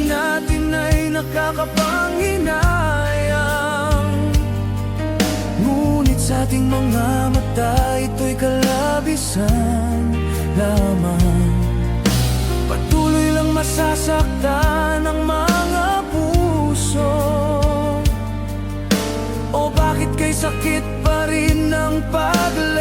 natin ay nakakapanghinayang, ngunit sa ating mga mata ito'y kalabisan lamang. Patuloy lang masasaktan ang mga puso. O bakit kay sakit pa rin ang paglalang?